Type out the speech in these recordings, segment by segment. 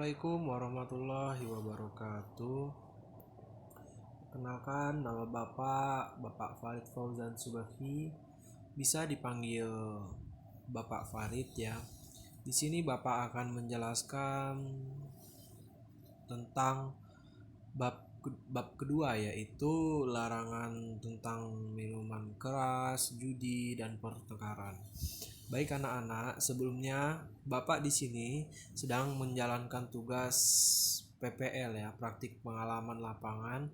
Assalamualaikum warahmatullahi wabarakatuh. Kenalkan, nama Bapak Farid Fauzan Subaki. Bisa dipanggil Bapak Farid ya. Di sini Bapak akan menjelaskan tentang bab kedua, yaitu larangan tentang minuman keras, judi, dan pertengkaran. Baik anak-anak, sebelumnya Bapak di sini sedang menjalankan tugas PPL ya, praktik pengalaman lapangan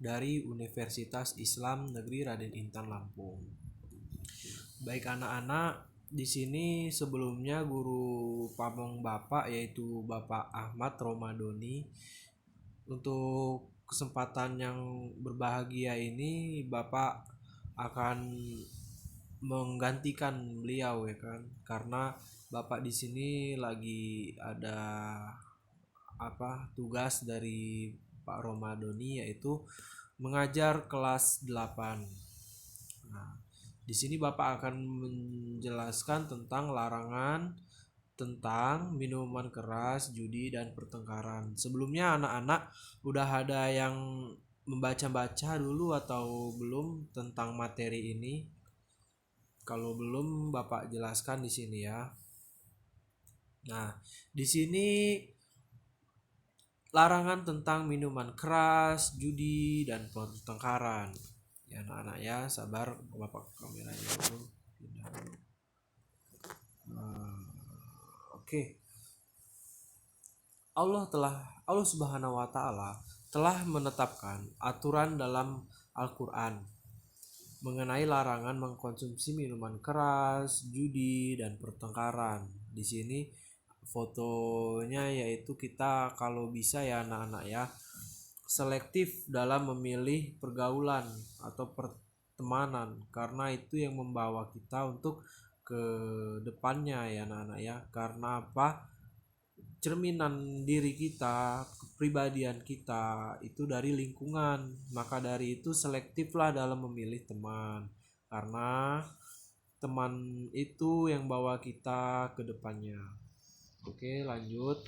dari Universitas Islam Negeri Raden Intan Lampung. Baik anak-anak, di sini sebelumnya guru pamong Bapak yaitu Bapak Ahmad Romadoni. Untuk kesempatan yang berbahagia ini Bapak akan menggantikan beliau ya kan, karena Bapak di sini lagi ada tugas dari Pak Romadoni, yaitu mengajar kelas 8. Nah, di sini Bapak akan menjelaskan tentang larangan tentang minuman keras, judi, dan pertengkaran. Sebelumnya anak-anak udah ada yang membaca-baca dulu atau belum tentang materi ini? Kalau belum, Bapak jelaskan di sini ya. Nah, di sini larangan tentang minuman keras, judi, dan pertengkaran. Ya anak-anak ya, sabar, Bapak kameranya dulu. Oke. Allah Subhanahu wa taala telah menetapkan aturan dalam Al-Qur'an mengenai larangan mengkonsumsi minuman keras, judi, dan pertengkaran. Di sini fotonya yaitu kita kalau bisa ya anak-anak ya, selektif dalam memilih pergaulan atau pertemanan, karena itu yang membawa kita untuk ke depannya ya anak-anak ya. Karena apa? Cerminan diri kita, kepribadian kita itu dari lingkungan. Maka dari itu selektiflah dalam memilih teman, karena teman itu yang bawa kita ke depannya. Oke, lanjut.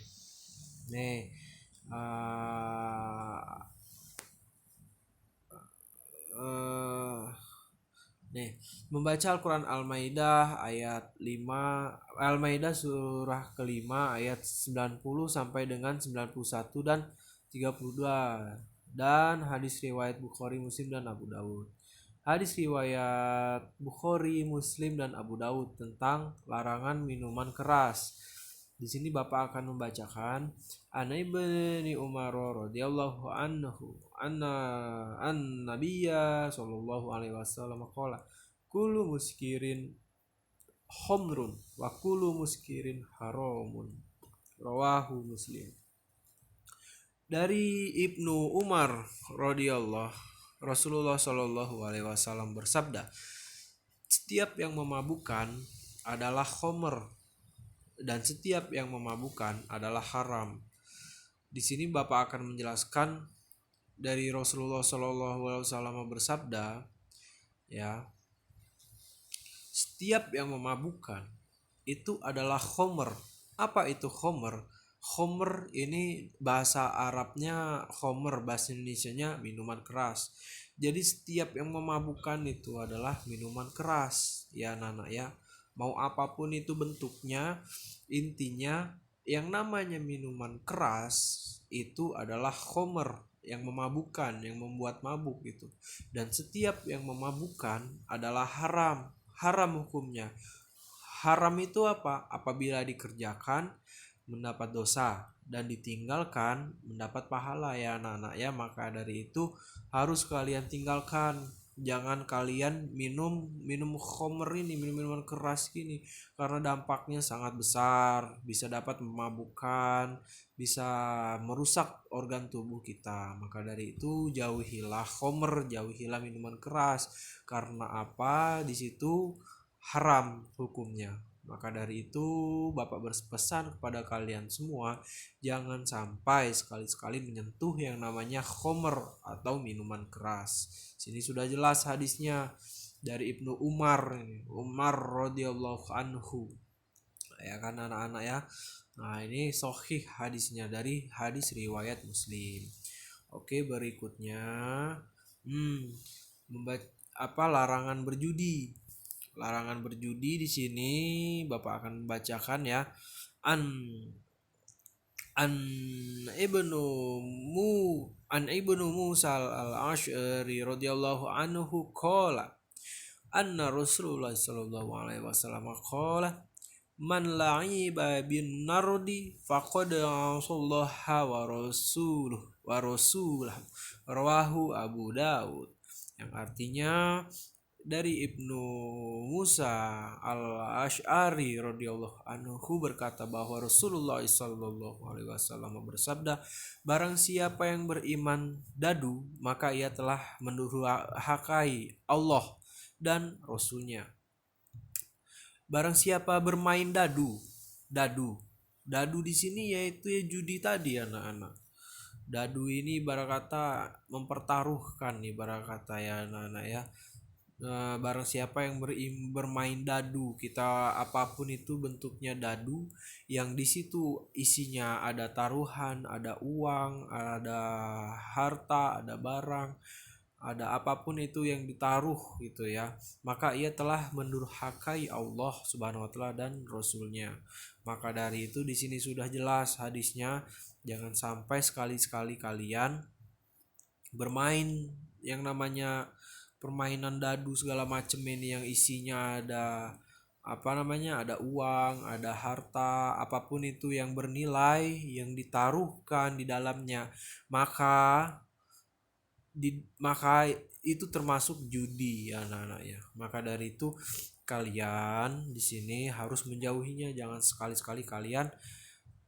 Nih, membaca Al-Quran Al-Maidah ayat 5, Al-Maidah surah kelima ayat 90 sampai dengan 91 dan 32, dan hadis riwayat Bukhari, Muslim, dan Abu Dawud. Hadis riwayat Bukhari, Muslim, dan Abu Dawud tentang larangan minuman keras. Di sini Bapak akan membacakan An Ibni Umar radhiyallahu anhu an Nabiyya sallallahu alaihi wasallam qala kullu muskirin khamrun wa kullu muskirin haramun, rawahu Muslim. Dari Ibnu Umar radhiyallahu, Rasulullah sallallahu alaihi wasallam bersabda, setiap yang memabukkan adalah khamr dan setiap yang memabukkan adalah haram. Di sini Bapak akan menjelaskan dari Rasulullah SAW bersabda, ya, setiap yang memabukkan itu adalah khomer. Apa itu khomer? Khomer ini bahasa Arabnya khomer, bahasa Indonesianya minuman keras. Jadi setiap yang memabukkan itu adalah minuman keras, ya anak-anak ya. Mau apapun itu bentuknya, intinya yang namanya minuman keras itu adalah khomer, yang memabukkan, yang membuat mabuk gitu. Dan setiap yang memabukkan adalah haram. Haram hukumnya. Haram itu apa? Apabila dikerjakan mendapat dosa dan ditinggalkan mendapat pahala ya anak-anak ya. Maka dari itu harus kalian tinggalkan. Jangan kalian minum khamr ini, minuman keras gini, karena dampaknya sangat besar, bisa dapat memabukkan, bisa merusak organ tubuh kita. Maka dari itu jauhilah khamr, jauhilah minuman keras, karena apa? Di situ haram hukumnya. Maka dari itu Bapak berpesan kepada kalian semua, jangan sampai sekali-sekali menyentuh yang namanya khamr atau minuman keras. Sini sudah jelas hadisnya dari Ibnu Umar radhiyallahu anhu. Ya kan anak-anak ya. Nah, ini sahih hadisnya dari hadis riwayat Muslim. Oke, berikutnya hmm membaca apa larangan berjudi. Larangan berjudi di sini Bapak akan bacakan ya. An an ibnu mu an ibnu Musa al-Asy'ari radhiyallahu anhu qala anna Rasulullah sallallahu alaihi wasallam qala man la'iba bin nardi faqad asallaha wa rasulah rawahu Abu Daud, yang artinya dari Ibnu Musa al-Asy'ari radhiyallahu anhu berkata bahwa Rasulullah sallallahu alaihi wasallam bersabda, barang siapa yang beriman dadu maka ia telah mendurhakai Allah dan Rasulnya. Barang siapa bermain dadu, dadu, dadu di sini yaitu ya judi tadi anak-anak. Dadu ini ibarat kata mempertaruhkan, ibarat kata ya anak-anak ya. Barang siapa yang bermain dadu, kita apapun itu bentuknya dadu, yang di situ isinya ada taruhan, ada uang, ada harta, ada barang, ada apapun itu yang ditaruh gitu ya, maka ia telah mendurhakai Allah Subhanahu wa taala dan Rasulnya. Maka dari itu di sini sudah jelas hadisnya, jangan sampai sekali-sekali kalian bermain yang namanya permainan dadu segala macam ini yang isinya ada apa namanya, ada uang, ada harta, apapun itu yang bernilai yang ditaruhkan di dalamnya, maka maka itu termasuk judi ya anak-anak ya. Maka dari itu kalian di sini harus menjauhinya, jangan sekali-sekali kalian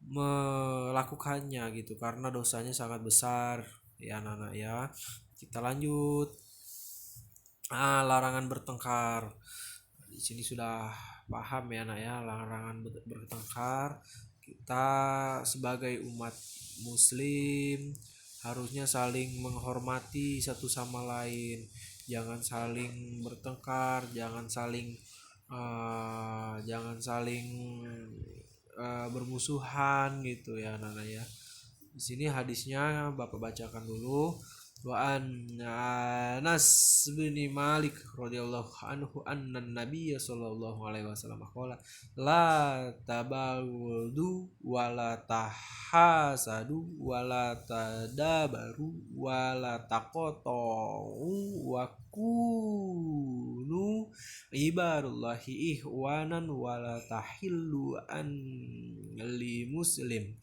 melakukannya gitu karena dosanya sangat besar ya anak-anak ya. Kita lanjut. Larangan bertengkar. Di sini sudah paham ya anak ya, larangan bertengkar. Kita sebagai umat muslim harusnya saling menghormati satu sama lain, jangan saling bertengkar, jangan saling bermusuhan gitu ya anak-anak ya. Di sini hadisnya Bapak bacakan dulu. Wa an Anas bin Malik radhiyallahu anhu anna Nabiy sallallahu alaihi wasallam qala la tabaghadu wa la tahasadu wa la tadabaru wa la taqatu wa kunu ibarullahi ihwanan wa la tahillu an li muslim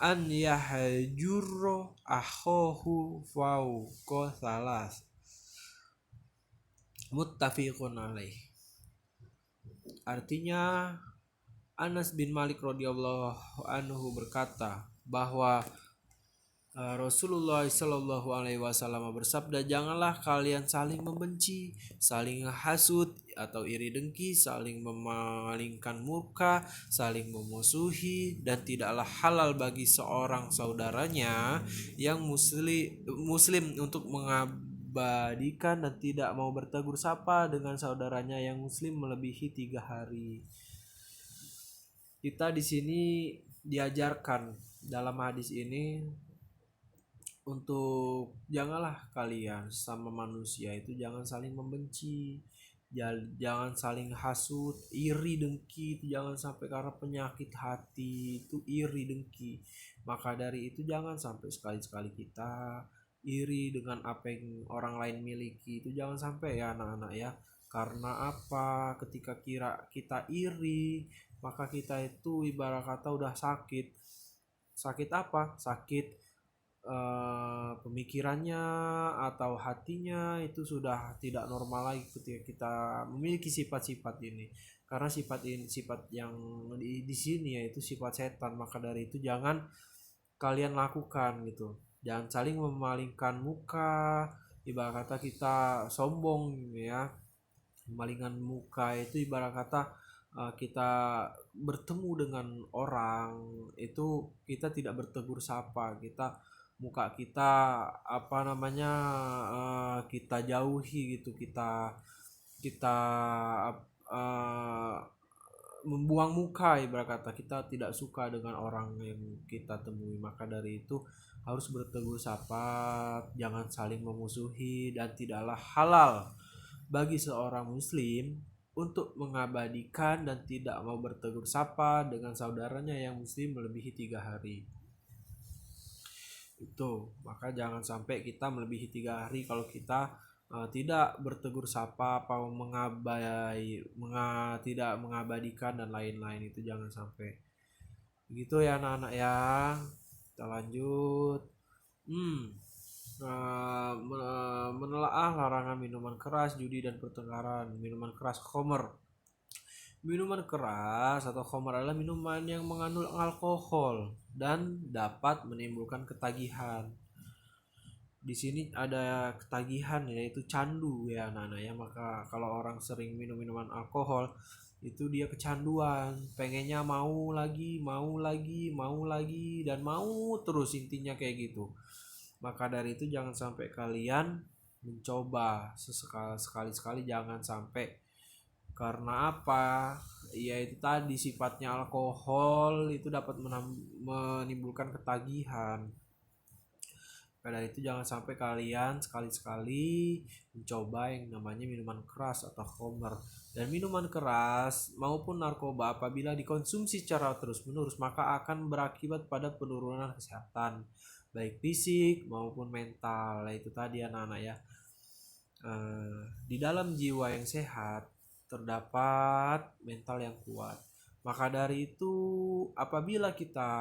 an yahjurro akhahu fauqa salas, muttafiqun alaih. Artinya Anas bin Malik radhiyallahu anhu berkata bahwa Rasulullah Shallallahu Alaihi Wasallam bersabda, janganlah kalian saling membenci, saling hasut atau iri dengki, saling memalingkan muka, saling memusuhi, dan tidaklah halal bagi seorang saudaranya yang muslim untuk mengabadikan dan tidak mau bertegur sapa dengan saudaranya yang muslim melebihi 3 hari. Kita di sini diajarkan dalam hadis ini untuk janganlah kalian sama manusia itu jangan saling membenci, jangan saling hasut, iri dengki itu jangan sampai, karena penyakit hati itu iri dengki. Maka dari itu jangan sampai sekali-sekali kita iri dengan apa yang orang lain miliki, itu jangan sampai ya anak-anak ya. Karena apa? Ketika kita iri, maka kita itu ibarat kata udah sakit. Sakit apa? Sakit pemikirannya atau hatinya itu sudah tidak normal lagi ketika kita memiliki sifat-sifat ini, karena sifat yang di sini yaitu sifat setan. Maka dari itu jangan kalian lakukan gitu, jangan saling memalingkan muka, ibarat kata kita sombong ya. Memalingkan muka itu ibarat kata kita bertemu dengan orang itu kita tidak bertegur sapa, muka kita apa namanya kita jauhi gitu, kita uh, membuang muka, ibarat kata kita tidak suka dengan orang yang kita temui. Maka dari itu harus bertegur sapa, jangan saling memusuhi, dan tidaklah halal bagi seorang muslim untuk mengabadikan dan tidak mau bertegur sapa dengan saudaranya yang muslim melebihi 3 hari. Itu maka jangan sampai kita melebihi 3 hari kalau kita tidak bertegur sapa, apa tidak mengabadikan dan lain-lain, itu jangan sampai. Begitu ya anak-anak ya. Kita lanjut. Menelaah larangan minuman keras, judi dan pertengkaran. Minuman keras, khamr. Minuman keras atau khamr adalah minuman yang mengandung alkohol dan dapat menimbulkan ketagihan. Di sini ada ketagihan, yaitu candu ya anak-anak ya. Maka kalau orang sering minum minuman alkohol itu dia kecanduan, pengennya mau lagi, mau lagi, mau lagi, dan mau terus, intinya kayak gitu. Maka dari itu jangan sampai kalian mencoba, sekali-sekali jangan sampai. Karena apa? Ya itu tadi, sifatnya alkohol itu dapat menimbulkan ketagihan. Pada itu jangan sampai kalian sekali-sekali mencoba yang namanya minuman keras atau khamr. Dan minuman keras maupun narkoba apabila dikonsumsi secara terus-menerus maka akan berakibat pada penurunan kesehatan baik fisik maupun mental. Itu tadi anak-anak ya. Di dalam jiwa yang sehat terdapat mental yang kuat. Maka dari itu apabila kita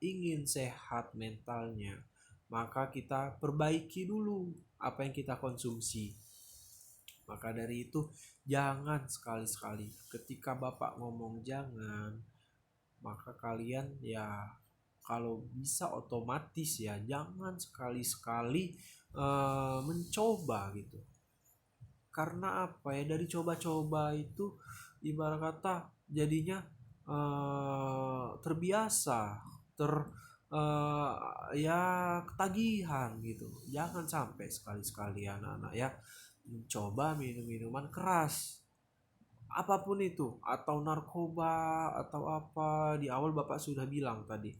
ingin sehat mentalnya, maka kita perbaiki dulu apa yang kita konsumsi. Maka dari itu jangan sekali-sekali ketika Bapak ngomong jangan, maka kalian ya kalau bisa otomatis ya jangan sekali-sekali mencoba gitu. Karena apa ya, dari coba-coba itu ibarat kata jadinya terbiasa, ya ketagihan gitu. Jangan sampai sekali-sekali anak-anak ya mencoba minum-minuman keras apapun itu, atau narkoba atau apa. Di awal Bapak sudah bilang tadi,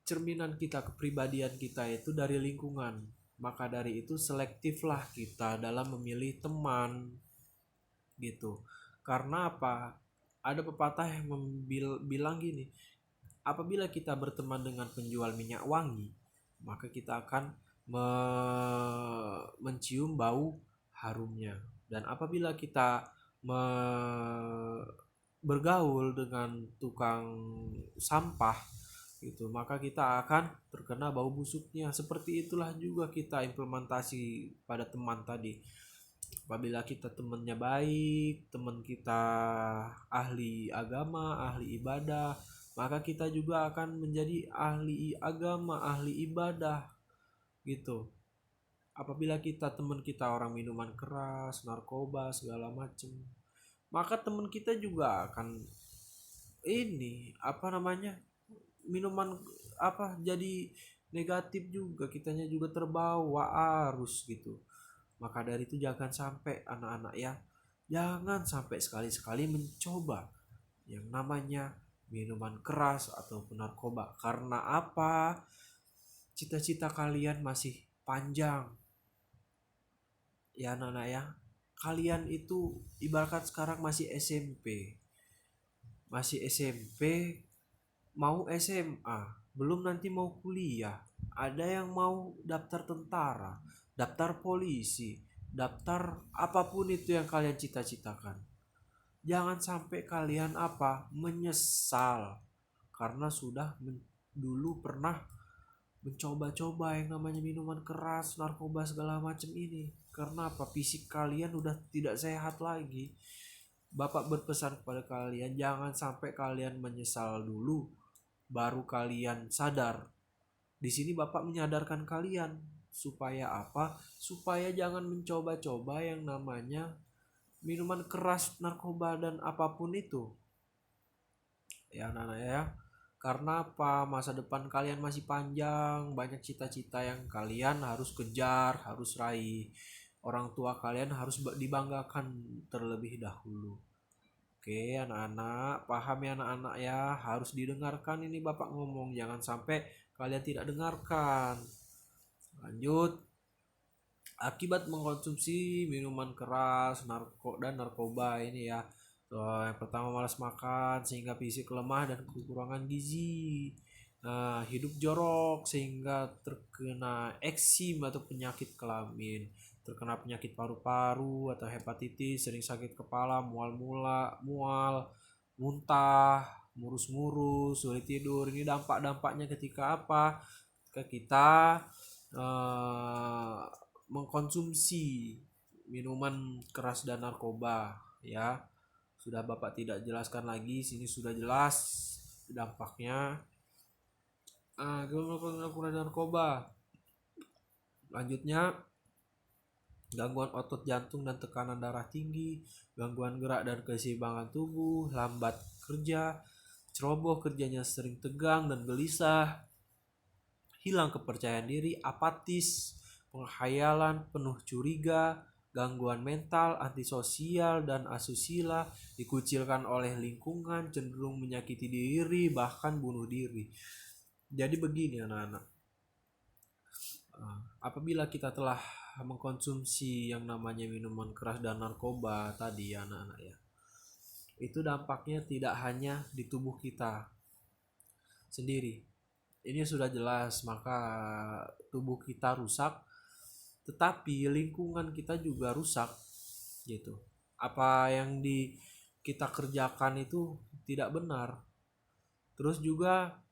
cerminan kita, kepribadian kita itu dari lingkungan. Maka dari itu selektiflah kita dalam memilih teman gitu. Karena apa? Ada pepatah yang bilang gini, apabila kita berteman dengan penjual minyak wangi, maka kita akan mencium bau harumnya. Dan apabila kita bergaul dengan tukang sampah gitu, maka kita akan terkena bau busuknya. Seperti itulah juga kita implementasi pada teman tadi. Apabila kita temannya baik, teman kita ahli agama, ahli ibadah, maka kita juga akan menjadi ahli agama, ahli ibadah gitu. Apabila teman kita orang minuman keras, narkoba, segala macam, maka teman kita juga akan minuman jadi negatif juga, kitanya juga terbawa arus gitu. Maka dari itu jangan sampai anak-anak ya, jangan sampai sekali-sekali mencoba yang namanya minuman keras ataupun narkoba. Karena apa? Cita-cita kalian masih panjang ya anak-anak ya. Kalian itu ibarat sekarang masih SMP, mau SMA, belum nanti mau kuliah, ada yang mau daftar tentara, daftar polisi, daftar apapun itu yang kalian cita-citakan. Jangan sampai kalian menyesal karena sudah dulu pernah mencoba-coba yang namanya minuman keras, narkoba segala macam ini. Karena apa? Fisik kalian udah tidak sehat lagi. Bapak berpesan kepada kalian, jangan sampai kalian menyesal dulu baru kalian sadar. Di sini Bapak menyadarkan kalian supaya apa? Supaya jangan mencoba-coba yang namanya minuman keras, narkoba dan apapun itu. Ya anak-anak ya. Karena apa? Masa depan kalian masih panjang, banyak cita-cita yang kalian harus kejar, harus raih. Orang tua kalian harus dibanggakan terlebih dahulu. Oke, anak-anak, paham ya anak-anak ya, harus didengarkan ini Bapak ngomong, jangan sampai kalian tidak dengarkan. Lanjut, akibat mengkonsumsi minuman keras, dan narkoba ini ya. So, yang pertama malas makan sehingga fisik lemah dan kekurangan gizi. Nah, hidup jorok sehingga terkena eksim atau penyakit kelamin, terkena penyakit paru-paru atau hepatitis, sering sakit kepala, mual, muntah, murus-murus, sulit tidur. Ini dampak-dampaknya ketika apa? Ketika kita eh, mengkonsumsi minuman keras dan narkoba ya. Sudah Bapak tidak jelaskan lagi, sini sudah jelas dampaknya. Gangguan narkoba. Lanjutnya, gangguan otot jantung dan tekanan darah tinggi, gangguan gerak dan keseimbangan tubuh, lambat kerja, ceroboh kerjanya, sering tegang dan gelisah, hilang kepercayaan diri, apatis, penghayalan, penuh curiga, gangguan mental, antisosial dan asusila, dikucilkan oleh lingkungan, cenderung menyakiti diri, bahkan bunuh diri. Jadi begini anak-anak, apabila kita telah mengkonsumsi yang namanya minuman keras dan narkoba tadi ya anak-anak ya, itu dampaknya tidak hanya di tubuh kita sendiri. Ini sudah jelas, maka tubuh kita rusak, tetapi lingkungan kita juga rusak gitu. Apa yang kita kerjakan itu tidak benar. Terus juga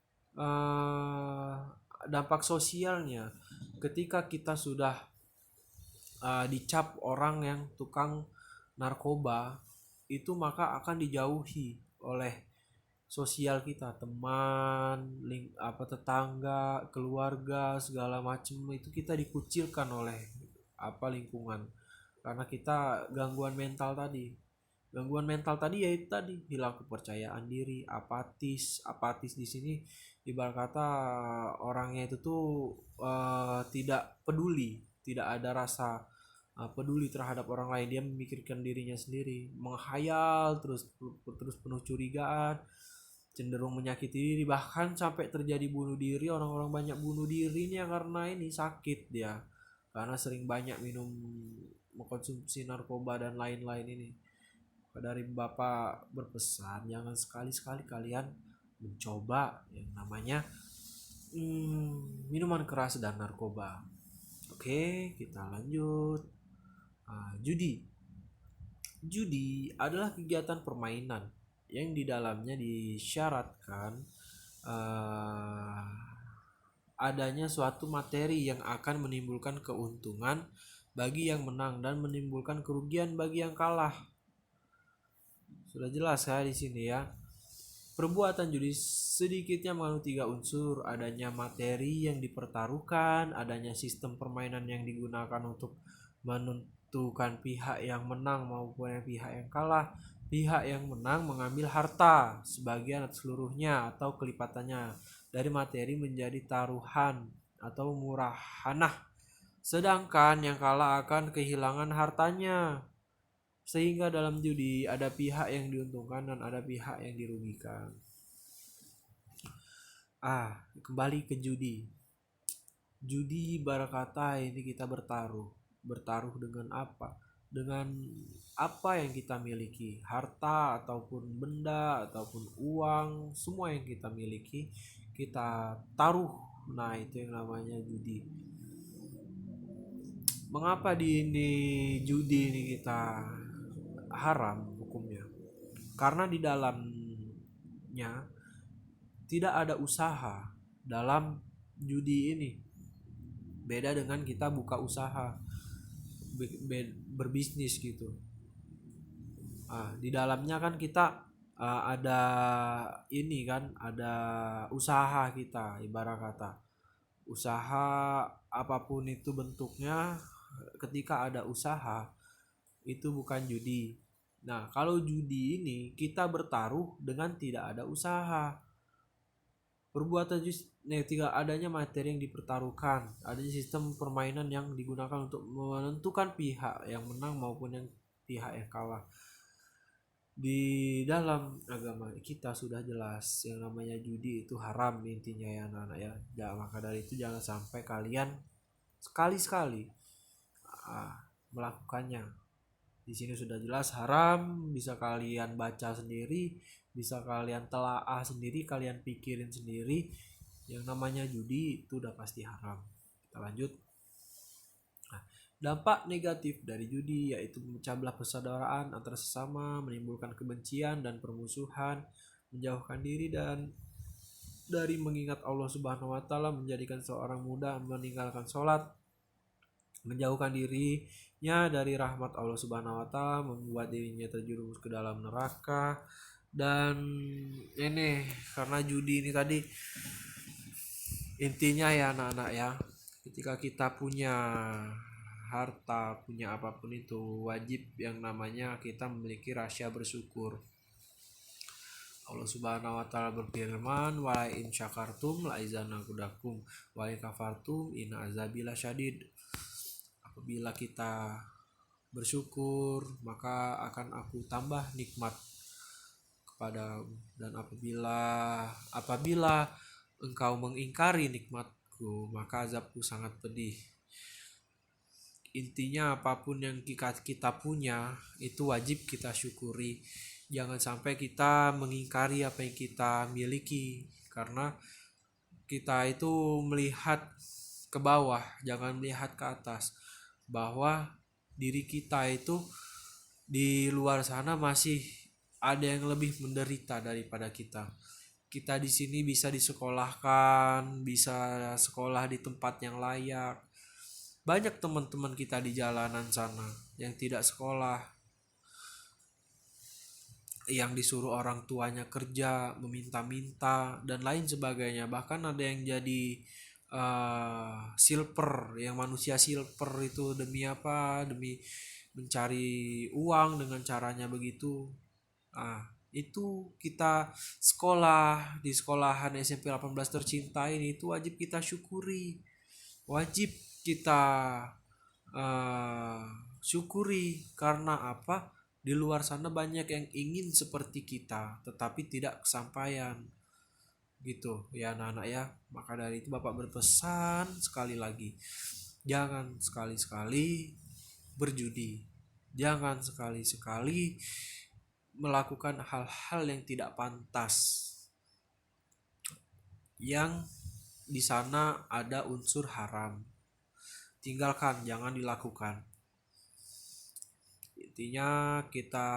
dampak sosialnya, ketika kita sudah dicap orang yang tukang narkoba, itu maka akan dijauhi oleh sosial kita, teman, tetangga, keluarga, segala macam, itu kita dikucilkan oleh lingkungan, karena kita gangguan mental tadi. Gangguan mental tadi yaitu tadi hilang kepercayaan diri, apatis di sini ibarat kata orangnya itu tuh tidak peduli, tidak ada rasa peduli terhadap orang lain, dia memikirkan dirinya sendiri, menghayal terus penuh curigaan, cenderung menyakiti diri, bahkan sampai terjadi bunuh diri. Orang-orang banyak bunuh dirinya karena ini sakit dia, karena sering banyak mengkonsumsi narkoba dan lain-lain ini. Dari Bapak berpesan, jangan sekali-sekali kalian mencoba yang namanya minuman keras dan narkoba. Oke, kita lanjut. Judi. Judi adalah kegiatan permainan yang di dalamnya disyaratkan adanya suatu materi yang akan menimbulkan keuntungan bagi yang menang dan menimbulkan kerugian bagi yang kalah. Sudah jelas ya di sini ya. Perbuatan judi sedikitnya mengandung 3 unsur: adanya materi yang dipertaruhkan, adanya sistem permainan yang digunakan untuk menentukan pihak yang menang maupun pihak yang kalah. Pihak yang menang mengambil harta sebagian atau seluruhnya atau kelipatannya dari materi menjadi taruhan atau murahanah, sedangkan yang kalah akan kehilangan hartanya. Sehingga dalam judi ada pihak yang diuntungkan dan ada pihak yang dirugikan. Kembali ke judi. Judi ibarat kata ini kita bertaruh. Bertaruh dengan apa? Dengan apa yang kita miliki, harta ataupun benda ataupun uang, semua yang kita miliki kita taruh. Nah, itu yang namanya judi. Mengapa judi ini kita haram hukumnya? Karena di dalamnya tidak ada usaha dalam judi ini. Beda dengan kita buka usaha berbisnis gitu. Di dalamnya kan kita ada ini kan, ada usaha kita, ibarat kata usaha apapun itu bentuknya, ketika ada usaha itu bukan judi. Nah, kalau judi ini kita bertaruh dengan tidak ada usaha. Perbuatan tidak adanya materi yang dipertaruhkan, adanya sistem permainan yang digunakan untuk menentukan pihak yang menang maupun yang pihak yang kalah. Di dalam agama kita sudah jelas yang namanya judi itu haram intinya ya anak-anak ya. Maka dari itu jangan sampai kalian sekali-sekali melakukannya. Di sini sudah jelas haram, bisa kalian baca sendiri, bisa kalian telaah sendiri, kalian pikirin sendiri. Yang namanya judi itu udah pasti haram. Kita lanjut. Nah, dampak negatif dari judi yaitu memecah belah persaudaraan antara sesama, menimbulkan kebencian dan permusuhan, menjauhkan diri dan dari mengingat Allah Subhanahu wa taala, menjadikan seorang muda meninggalkan sholat, menjauhkan dirinya dari rahmat Allah Subhanahu wa taala, membuat dirinya terjerumus ke dalam neraka. Dan ini karena judi ini tadi intinya ya anak-anak ya, ketika kita punya harta, punya apapun itu, wajib yang namanya kita memiliki rasa bersyukur. Allah Subhanahu wa taala berfirman, "Wa in syakartum la izanakudakum wa in kafartum inna azabi lasyadid." Apabila kita bersyukur, maka akan aku tambah nikmat kepada, dan apabila engkau mengingkari nikmatku, maka azabku sangat pedih. Intinya apapun yang kita punya itu wajib kita syukuri. Jangan sampai kita mengingkari apa yang kita miliki, karena kita itu melihat ke bawah, jangan melihat ke atas, bahwa diri kita itu di luar sana masih ada yang lebih menderita daripada kita. Kita di sini bisa disekolahkan, bisa sekolah di tempat yang layak. Banyak teman-teman kita di jalanan sana yang tidak sekolah, yang disuruh orang tuanya kerja, meminta-minta dan lain sebagainya. Bahkan ada yang jadi silper, yang manusia silper itu demi apa? Demi mencari uang dengan caranya begitu. Itu kita sekolah di sekolahan SMP 18 tercinta ini, itu wajib kita syukuri. Wajib kita uh, syukuri, karena apa? Di luar sana banyak yang ingin seperti kita tetapi tidak kesampaian gitu ya anak-anak ya. Maka dari itu Bapak berpesan sekali lagi, jangan sekali-sekali berjudi, jangan sekali-sekali melakukan hal-hal yang tidak pantas, yang di sana ada unsur haram. Tinggalkan, jangan dilakukan. Intinya kita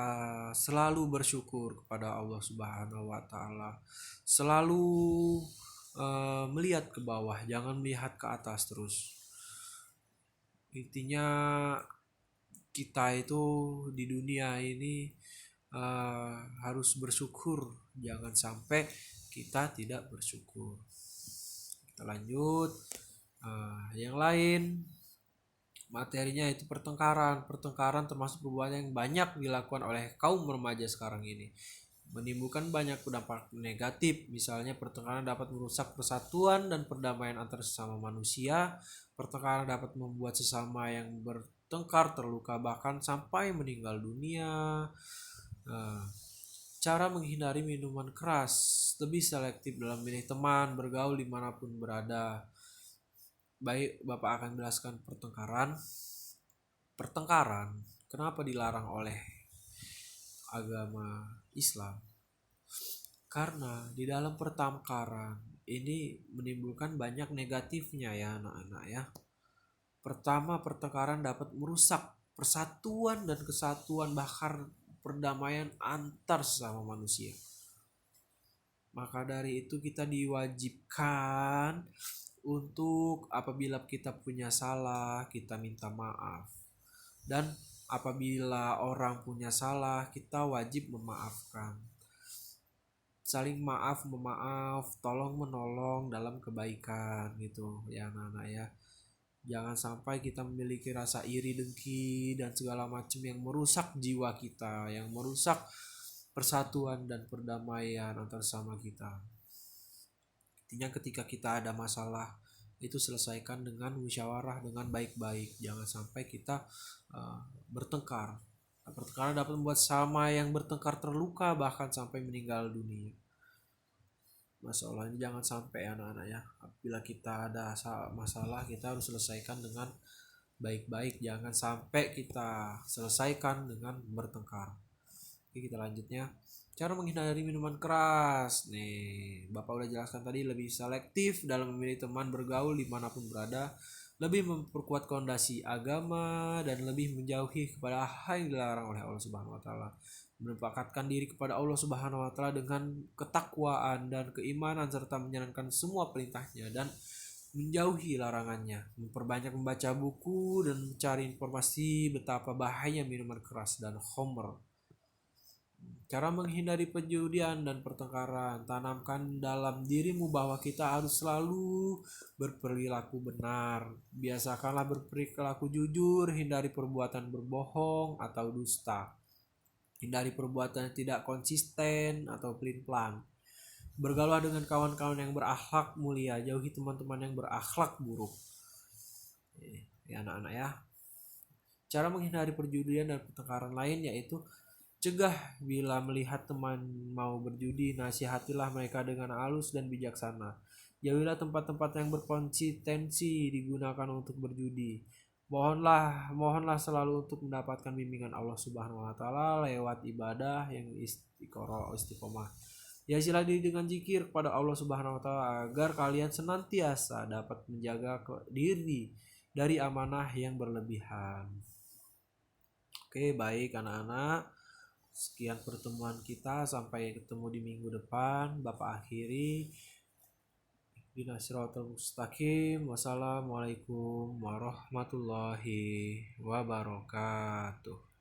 selalu bersyukur kepada Allah Subhanahu wa taala. Selalu melihat ke bawah, jangan melihat ke atas terus. Intinya kita itu di dunia ini harus bersyukur, jangan sampai kita tidak bersyukur. Kita lanjut. Yang lain materinya itu pertengkaran termasuk perbuatan yang banyak dilakukan oleh kaum remaja sekarang ini, menimbulkan banyak dampak negatif. Misalnya pertengkaran dapat merusak persatuan dan perdamaian antar sesama manusia. Pertengkaran dapat membuat sesama yang bertengkar terluka bahkan sampai meninggal dunia. Cara menghindari minuman keras: lebih selektif dalam memilih teman, bergaul dimanapun berada. Baik, Bapak akan menjelaskan pertengkaran kenapa dilarang oleh agama Islam. Karena di dalam pertengkaran ini menimbulkan banyak negatifnya ya anak-anak ya. Pertama, pertengkaran dapat merusak persatuan dan kesatuan, bahkan perdamaian antar sesama manusia. Maka dari itu kita diwajibkan untuk apabila kita punya salah, kita minta maaf. Dan apabila orang punya salah, kita wajib memaafkan. Saling maaf memaaf, tolong menolong dalam kebaikan gitu ya anak-anak ya. Jangan sampai kita memiliki rasa iri, dengki dan segala macam yang merusak jiwa kita, yang merusak persatuan dan perdamaian antar sama kita. Intinya ketika kita ada masalah itu selesaikan dengan musyawarah, dengan baik-baik. Jangan sampai kita bertengkar. Pertengkaran dapat membuat sama yang bertengkar terluka bahkan sampai meninggal dunia. Masalah ini jangan sampai anak-anak ya. Apabila kita ada masalah, kita harus selesaikan dengan baik-baik. Jangan sampai kita selesaikan dengan bertengkar. Oke, kita lanjutnya. Cara menghindari minuman keras. Nih, Bapak udah jelaskan tadi, lebih selektif dalam memilih teman bergaul dimanapun berada, lebih memperkuat fondasi agama, dan lebih menjauhi kepada hal yang dilarang oleh Allah Subhanahu wa taala. Mendekatkan diri kepada Allah Subhanahu wa taala dengan ketakwaan dan keimanan serta menjalankan semua perintahnya dan menjauhi larangannya, memperbanyak membaca buku dan mencari informasi betapa bahaya minuman keras dan khamr. Cara menghindari perjudian dan pertengkaran, tanamkan dalam dirimu bahwa kita harus selalu berperilaku benar. Biasakanlah berperilaku jujur, hindari perbuatan berbohong atau dusta. Hindari perbuatan yang tidak konsisten atau pelin-pelan. Bergaullah dengan kawan-kawan yang berakhlak mulia, jauhi teman-teman yang berakhlak buruk. Ya anak-anak ya. Cara menghindari perjudian dan pertengkaran lain yaitu cegah bila melihat teman mau berjudi, nasihatilah mereka dengan halus dan bijaksana. Jauhilah tempat-tempat yang berkonsistensi digunakan untuk berjudi. Mohonlah selalu untuk mendapatkan bimbingan Allah Subhanahu wa taala lewat ibadah yang istiqomah. Hiasilah diri dengan zikir kepada Allah Subhanahu wa taala agar kalian senantiasa dapat menjaga diri dari amanah yang berlebihan. Oke, baik anak-anak. Sekian pertemuan kita, sampai ketemu di minggu depan. Bapak akhiri. Ihdinash-shiratal mustaqim. Wassalamualaikum warahmatullahi wabarakatuh.